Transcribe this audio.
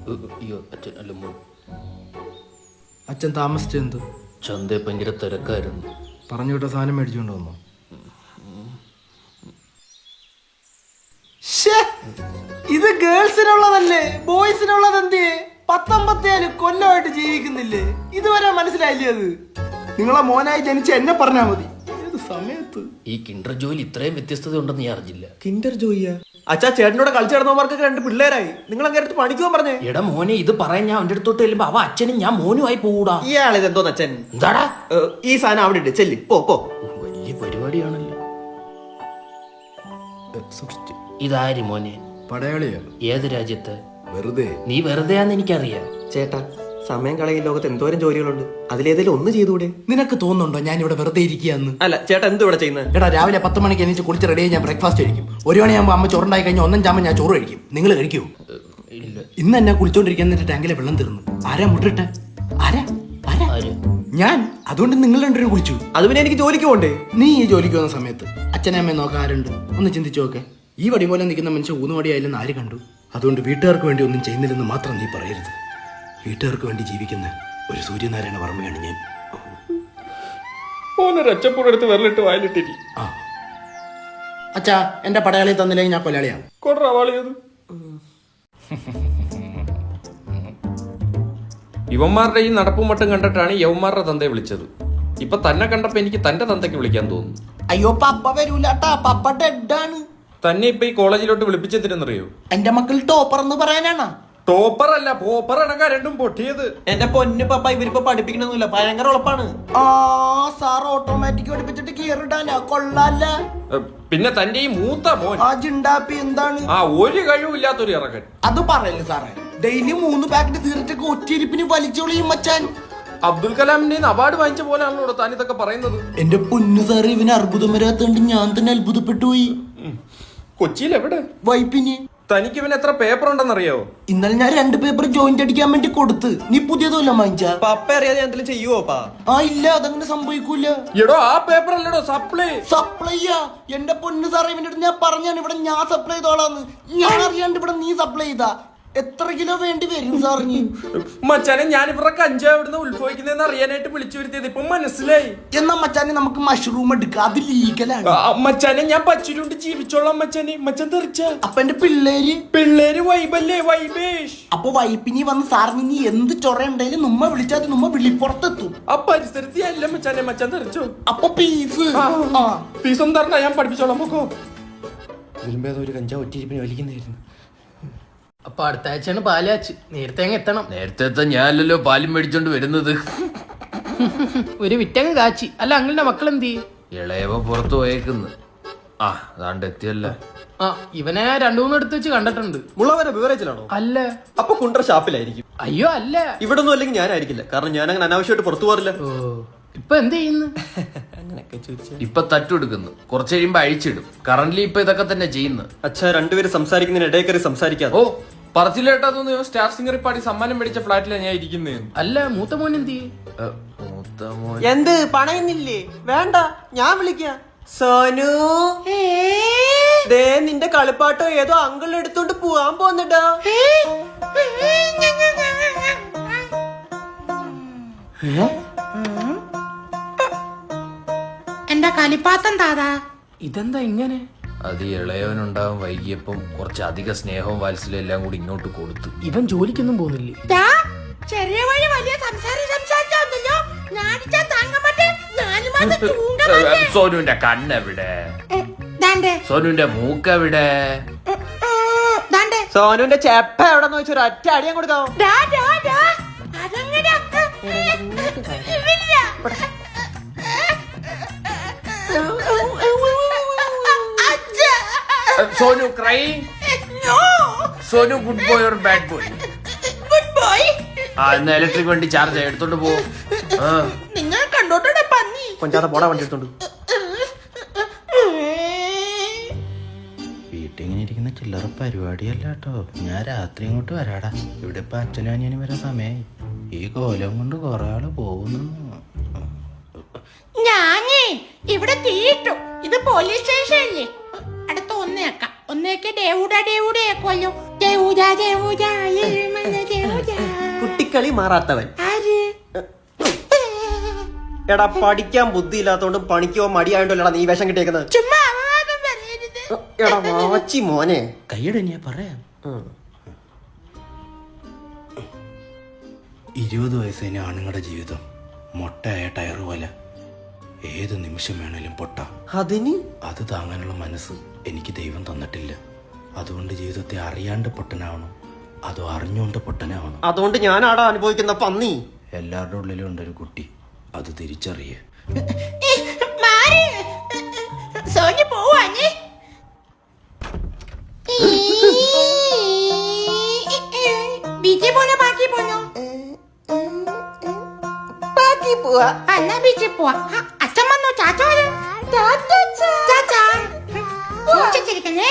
അയ്യോ അച്ഛൻ അല്ല മോൻ. അച്ഛൻ താമസിച്ചെന്ത്? ചന്ത ഭയങ്കര തിരക്കായിരുന്നു. പറഞ്ഞു വിട്ട സാധനം മേടിച്ചുകൊണ്ട് വന്നോ? ഇത് ഗേൾസിനുള്ളതല്ലേ, ബോയ്സിനുള്ളത് എന്തേ? 19 കൊല്ലമായിട്ട് ജീവിക്കുന്നില്ലേ? ഇതുവരെ മനസ്സിലായില്ലേ? അത് നിങ്ങളെ മോനായി ജനിച്ച എന്നെ പറഞ്ഞാ മതി. ഏത് സമയത്ത് ഈ കിൻഡർ ജോയിൽ ഇത്രയും വ്യത്യസ്തത ഉണ്ടെന്ന് ഞാൻ അറിഞ്ഞില്ല. കിൻഡർ ജോയിയാ? അച്ഛാ, ചേട്ടനോട് കളിച്ചു നടന്നവർക്കൊക്കെ 2 പിള്ളേരായി. നിങ്ങൾ അങ്ങനെ അടുത്ത് പണിക്കുവാൻ പറഞ്ഞേ. എടാ മോനെ, ഇത് പറയാൻ ഞാൻ അവന്റെ അടുത്തോട്ട് ചെല്ലുമ്പോ അവ അച്ഛനും ഞാൻ മോനുമായി പോകൂടാ. ഇയാളിത് എന്തോന്ന് അച്ഛൻ? എന്താടാ ഈ സാധനം അവിടെ ഇട്ട് ചെല്ലി പോ. വലിയ പരിപാടിയാണല്ലോ. ഇതാര് മോനെ? പടയാളിയാ. ഏത് രാജ്യത്ത്? വെറുതെ. നീ വെറുതെയാന്ന് എനിക്കറിയാം. ചേട്ടാ, സമയം കളയിൽ ലോകത്ത് എന്തോരം ജോലികളുണ്ട്. അതിലേതെങ്കിലും ഒന്ന് ചെയ്തുകൂടെ? നിനക്ക് തോന്നുന്നുണ്ടോ ഞാൻ ഇവിടെ വെറുതെ ഇരിക്കുകയെന്ന്? അല്ല ചേട്ടാ, എന്ത് ഇവിടെ ചെയ്യുന്നത്? എടാ, രാവിലെ 10 മണിക്ക് എണീച്ച് കുളിച്ച് റെഡിയായി ഞാൻ ബ്രേക്ക്ഫാസ്റ്റ് കഴിക്കും. 1 മണിയാകുമ്പോൾ അമ്മ ചോറുണ്ടായി കഴിഞ്ഞാൽ 1 ചാമ്പ് ഞാൻ ചോറ് കഴിക്കും. നിങ്ങൾ കഴിക്കൂ? ഇല്ല. ഇന്ന് എന്നെ കുളിച്ചോണ്ടിരിക്കുന്ന ടാങ്കിലെ വെള്ളം തീർന്നു. ആരാ മുട്ടിട്ടെ? ആരാ? ഞാൻ. അതുകൊണ്ട് നിങ്ങൾ 2 പേരും കുളിച്ചു. അത് പിന്നെ എനിക്ക് ജോലിക്ക് പോണ്ടേ? നീ ഈ ജോലിക്ക് വന്ന സമയത്ത് അച്ഛനെ അമ്മയെ നോക്കാൻ ആരുണ്ട്? ഒന്ന് ചിന്തിച്ചു നോക്കെ. ഈ വടി പോലെ നിൽക്കുന്ന മനുഷ്യൻ ഊന്നുവടിയായില്ലെന്ന് ആര് കണ്ടു? അതുകൊണ്ട് വീട്ടുകാർക്ക് വേണ്ടി ഒന്നും ചെയ്യുന്നില്ലെന്ന് മാത്രം നീ പറയരുത്. വീട്ടുകാർക്ക് വേണ്ടി ജീവിക്കുന്ന ഒരു സൂര്യനാരായണ വർമ്മയാണ് ഞാൻ. ഒരച്ചപ്പൂടെടുത്ത് വിരലിട്ട് വായിലിട്ടിരി. അച്ഛാ, എന്റെ പടയാളി തന്നില്ലെങ്കിൽ ഞാൻ കൊല്ലാളിയാണ്. കൊടറാവാളിയത് ഇവന്മാരുടെ ഈ നടപ്പും മട്ടും കണ്ടിട്ടാണ് യവന്മാരുടെ തന്തയെ വിളിച്ചത്. ഇപ്പൊ തന്നെ കണ്ടപ്പോ എനിക്ക് തന്റെ തന്തയ്ക്ക് വിളിക്കാൻ തോന്നുന്നു. അയ്യോ, പപ്പ വരൂലാട്ടാ, പപ്പ ഡെഡാണ്. തന്നെ ഇപ്പൊ ഈ കോളേജിലോട്ട് വിളിപ്പിച്ചെന്തിനെന്നറിയോ? എന്റെ മക്കൾ ടോപ്പർ എന്ന് പറയാനാണ്. ടോപ്പർ അല്ല, പോപ്പർ അടക്കം രണ്ടും പൊട്ടിയത്. എന്റെ പൊന്നു പപ്പ, ഇവരിപ്പോ പഠിപ്പിക്കണമെന്നില്ല, ഭയങ്കര ഉളപ്പാണ്. സാർ ഓട്ടോമാറ്റിക് പഠിപ്പിച്ചിട്ട് കീറിടാനാ, കൊള്ളാല്ല. പിന്നെ തന്റെ ഈ മൂത്ത മോൻ ജിണ്ടാപ്പി എന്താണ്? ഒരു കഴിവില്ലാത്തൊരു ഇറക്കൻ. അത് പറയല്ലേ സാറേ, ഡെയിലി 3 പാക്കറ്റ് തീർച്ചയൊക്കെ ഒറ്റയിരിപ്പിന് വലിച്ചോളിയും മച്ചാൻ. അബ്ദുൽ കലാമിന്റെ അവാർഡ് വാങ്ങിച്ച പോലെയാണല്ലോ താൻ ഇതൊക്കെ പറയുന്നത്. എന്റെ പൊന്നു സാറേ, ഇവന് അർബുദം വരാത്തോണ്ട് ഞാൻ തന്നെ അത്ഭുതപ്പെട്ടു പോയി. കൊച്ചിയിൽ എവിടെ? വൈപ്പിന്. തനിക്ക് ഇവന് എത്ര പേപ്പർ ഉണ്ടെന്നറിയോ? ഇന്നലെ ഞാൻ 2 പേപ്പർ ജോയിന്റ് അടിക്കാൻ വേണ്ടി കൊടുത്ത്. നീ പുതിയതല്ല വാങ്ങിച്ച? പപ്പ അറിയാതെ എന്തെങ്കിലും ചെയ്യുവോപ്പാ? ഇല്ല, അതങ്ങനെ സംഭവിക്കൂല. എടോ, ആ പേപ്പർ അല്ലടോ സപ്ലൈയാ. എന്റെ പൊന്നു സാറേ, ഇവന്റെ അടുത്ത് ഞാൻ പറഞ്ഞാണ് ഇവിടെ ഞാൻ സപ്ലൈ ചെയ്തോളാന്ന്. ഞാൻ അറിയാണ്ട് ഇവിടെ നീ സപ്ലൈ ചെയ്താ എത്ര കിലോ വേണ്ടി വരും സാറിന്? മച്ചാനെ, ഞാൻ ഇവരുടെ കഞ്ചാവ് ഇവിടുന്ന് ഉത്ഭവിക്കുന്നതെന്ന് അറിയാനായിട്ട് വിളിച്ചു വരുത്തിയത് ഇപ്പൊ മനസ്സിലായി. എന്നാ മച്ചാനെ, നമുക്ക് മഷ്റൂം എടുക്കാം, അത് ലീഗലാണ്. മച്ചാനെ, ഞാൻ പച്ചിലുണ്ട് ജീവിച്ചോളാം മച്ചാനെ. മച്ചാൻ തെറിച്ച അപ്പൊ എന്റെ പിള്ളേര് വൈബല്ലേ, വൈബേഷ്. അപ്പൊ വൈപ്പിനി വന്ന് സാറിന് നീ എന്ത് ചൊറയുണ്ടെങ്കിലും നമ്മ വിളിച്ചാൽ നമ്മ വിളിപ്പുറത്തെത്തും. ആ പരിസരത്തി അല്ല മച്ചാനെ, മച്ചാൻ തെറിച്ചോ. അപ്പൊ ഫീസൊന്നും തരണ, ഞാൻ പഠിപ്പിച്ചോളാം. പൊക്കോ. ഒരു കഞ്ചാവ് ഒറ്റിരിപ്പിന് വലിക്കുന്നതായിരുന്നു. അപ്പൊ അടുത്ത ആഴ്ചയാണ് പാലാച്ച്. നേരത്തെ അങ്ങ് എത്തണം. നേരത്തെ ഞാനല്ലോ പാലും മേടിച്ചോണ്ട് വരുന്നത്. ഒരു വിറ്റങ്ങ് കാച്ചി. അല്ല, അങ്ങളുടെ മക്കൾ എന്ത് ചെയ്യും? ഇളയവ പുറത്തു പോയേക്കുന്നു. അതാണ്ട് എത്തിയല്ല. ഇവനെ 2-3 എടുത്ത് വെച്ച് കണ്ടിട്ടുണ്ട്. മുള്ളവരെ ബിവറേജിലാണോ? അല്ല. അപ്പൊ കുണ്ടറ ഷാപ്പിലായിരിക്കും. അയ്യോ അല്ല, ഇവിടെ ഒന്നും അല്ലെങ്കിൽ ഞാനായിരിക്കില്ല. കാരണം ഞാൻ അങ്ങനെ അനാവശ്യമായിട്ട് പുറത്തു പോറില്ല. ഇപ്പൊ എന്ത് ചെയ്യുന്നു? ഇപ്പൊ തട്ടെടുക്കുന്നു, കുറച്ച് കഴിയുമ്പോ അഴിച്ചിടും. കറന്റ്ലി ഇപ്പൊ ഇതൊക്കെ തന്നെ ചെയ്യുന്നു. അച്ഛാ, 2 പേര് സംസാരിക്കുന്നതിന് ഇടയിൽ കയറി സംസാരിക്കാതെ. പറച്ചിലേട്ടാ തോന്നുന്നു. സ്റ്റാർ സിംഗർ പാടി സമ്മാനം മേടിച്ച ഫ്ലാറ്റിലാണ് ഞാൻ ഇരിക്കുന്നത്. അല്ല, മൂത്ത മോൻ എന്ത് ചെയ്യും? എന്ത് പണയുന്നില്ലേ? വേണ്ട, ഞാൻ വിളിക്കാം. സോനു, ദേ നിന്റെ കളിപ്പാട്ടോ ഏതോ അങ്കിൾ എടുത്തോണ്ട് പോവാൻ പോന്നിട്ടാ. എന്റെ കളിപ്പാത്തം താതാ. ഇതെന്താ ഇങ്ങനെ? അത് ഇളയവനുണ്ടാവും വൈകിയപ്പം കുറച്ച് അധിക സ്നേഹവും വാത്സല്യം എല്ലാം കൂടി ഇങ്ങോട്ട് കൊടുത്തു. ഇവൻ ജോലിക്കൊന്നും പോകുന്നില്ലേ? ചെറിയ വഴി വലിയ സംസാരിച്ചോ. സോനുവിന്റെ കണ്ണെവിടെ? സോനുവിന്റെ മൂക്കെവിടെ? സോനുവിന്റെ ചെപ്പ എവിടെ വെച്ചൊരു ഒറ്റ അടിയാൻ കൊടുക്കാവോ? Sonu crying? Sonu good boy or bad boy? Good boy. എന്നാ ഇലക്ട്രിക് വണ്ടി ചാർജ് എടുത്തോണ്ട് പോ. നിങ്ങൾ കണ്ടോട്ടെ പന്നി. കൊഞ്ചാതെ പോടാ വണ്ടി എടുത്തോണ്ട്. വീട്ടിങ്ങനെ ഇരിക്കുന്ന ചില്ലറ പരിപാടിയല്ല കേട്ടോ. ഞാൻ രാത്രി ഇങ്ങോട്ട് വരാടാ. ഇവിടെ ഇപ്പൊ അച്ഛനും അനിയനും വരാൻ സമയമായി. ഈ കോലം കൊണ്ട് കുറെ ആള് പോകുന്നു. ഞാനേ ഇവിടെ തീയിട്ടു. ഇത് പോലീസ് സ്റ്റേഷനല്ലേ? അടുത്ത ഒന്നേക്ക ദേവൂടാ കൊല്ലോ. ദേവൂടാ കളി മാറാത്തവൻ. ആര്? എടാ പഠിക്കാൻ ബുദ്ധിയില്ലാത്തോണ്ട് പണിക്കോ മടിയായോണ്ടല്ലടാ നീ വേഷം കിട്ടിയേക്കുന്നത്. ചുമ്മാ അപവാദം പറയരുത്. എടാ വാച്ചി മോനെ. കൈയുടെ ഞാൻ പറയാം. 20 വയസ്സിന് ആണുങ്ങളുടെ ജീവിതം മൊട്ടയായ ടയർ പോലെ ഏത് നിമിഷം വേണേലും പൊട്ടാം. അതിന് അത് താങ്ങാനുള്ള മനസ്സ് എനിക്ക് ദൈവം തന്നിട്ടില്ല. അതുകൊണ്ട് ജീവിതത്തെ അറിയാണ്ട് പൊട്ടനാവണം, അതോ അറിഞ്ഞുകൊണ്ട് പൊട്ടനാവണം. അതുകൊണ്ട് ഞാനാടാ അനുഭവിക്കുന്ന പന്നി. എല്ലാവരുടെ ഉള്ളിലും ഉണ്ടൊരു കുട്ടി, അത് തിരിച്ചറിയേ. മാറി. സോഞ്ഞു പോവാഞ്ഞേ. ബീച്ചിൽ പോണോ ബാക്കി പോണോ? ബാക്കി പോവാ. എന്നാ ബീച്ചിൽ പോവാ. അച്ഛൻ വന്നോ? ചാച്ച വരും. ചാച്ച സൂക്ഷിച്ചിരിക്കണേ.